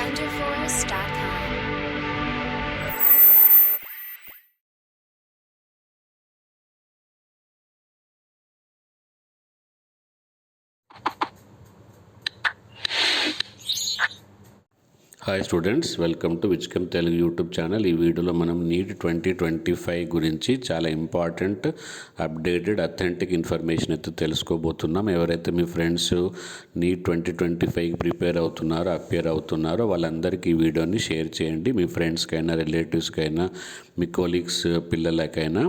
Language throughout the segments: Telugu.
wonderforce.com. Hi students, welcome to విజ్కమ్ తెలుగు యూట్యూబ్ ఛానల్. ఈ వీడియోలో మనం నీట్ 2025 గురించి చాలా ఇంపార్టెంట్ అప్డేటెడ్ అథెంటిక్ ఇన్ఫర్మేషన్ అయితే తెలుసుకోబోతున్నాం. ఎవరైతే మీ ఫ్రెండ్స్ నీట్ 2025 ప్రిపేర్ అవుతున్నారో, అపియర్ అవుతున్నారో వాళ్ళందరికీ ఈ వీడియోని షేర్ చేయండి. మీ ఫ్రెండ్స్కైనా, రిలేటివ్స్కైనా, మీ కొలీగ్స్ పిల్లలకైనా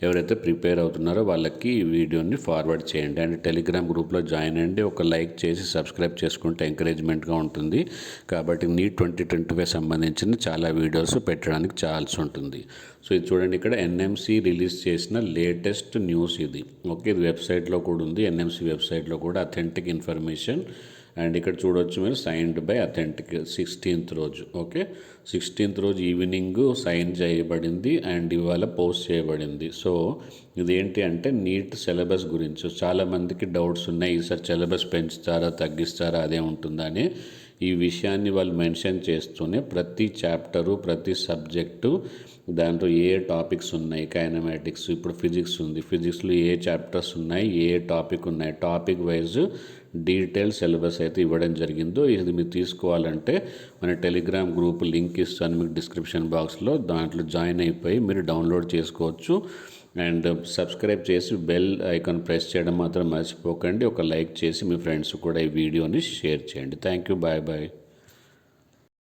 ఎవరైతే ప్రిపేర్ అవుతున్నారో వాళ్ళకి ఈ వీడియోని ఫార్వర్డ్ చేయండి. అండ్ టెలిగ్రామ్ గ్రూప్లో జాయిన్ అయ్యండి. ఒక లైక్ చేసి సబ్స్క్రైబ్ చేసుకుంటే ఎంకరేజ్మెంట్గా ఉంటుంది. కాబట్టి నీట్ 2025 సంబంధించిన చాలా వీడియోస్ పెట్టడానికి ఛాన్స్ ఉంటుంది. సో ఇది చూడండి, ఇక్కడ ఎన్ఎంసీ రిలీజ్ చేసిన లేటెస్ట్ న్యూస్ ఇది. ఓకే, ఇది వెబ్సైట్లో కూడా ఉంది, ఎన్ఎంసీ వెబ్సైట్లో కూడా అథెంటిక్ ఇన్ఫర్మేషన్. అండ్ ఇక్కడ చూడవచ్చు మీరు, సైన్డ్ బై అథెంటిక్ 16th రోజు. ఓకే, 16th రోజు ఈవినింగ్ సైన్ చేయబడింది అండ్ ఇవాళ పోస్ట్ చేయబడింది. సో ఇదేంటి అంటే నీట్ సిలబస్ గురించి చాలామందికి డౌట్స్ ఉన్నాయి. ఈసారి సిలబస్ పెంచుతారా, తగ్గిస్తారా, అదే ఉంటుందా అని. ఈ విషయాన్ని వాళ్ళు మెన్షన్ చేస్తూనే ప్రతి చాప్టరు, ప్రతి సబ్జెక్టు, దాంట్లో ఏ టాపిక్స్ ఉన్నాయి, కైనమాటిక్స్, ఇప్పుడు ఫిజిక్స్ ఉంది, ఫిజిక్స్లో ఏ చాప్టర్స్ ఉన్నాయి, ఏ టాపిక్ ఉన్నాయి, టాపిక్ వైజ్ డీటెయిల్ సిలబస్ అయితే ఇవ్వడం జరిగిందో. ఇది మీరు తీసుకోవాలంటే మన టెలిగ్రామ్ గ్రూప్ లింక్ ఇస్తాను మీకు డిస్క్రిప్షన్ బాక్స్లో. దాంట్లో జాయిన్ అయిపోయి మీరు డౌన్లోడ్ చేసుకోవచ్చు. అండ్ సబ్స్క్రైబ్ చేసి బెల్ ఐకాన్ ప్రెస్ చేయడం మాత్రం మర్చిపోకండి. ఒక లైక్ చేసి మీ ఫ్రెండ్స్ కూడా ఈ వీడియోని షేర్ చేయండి. Thank you, bye bye.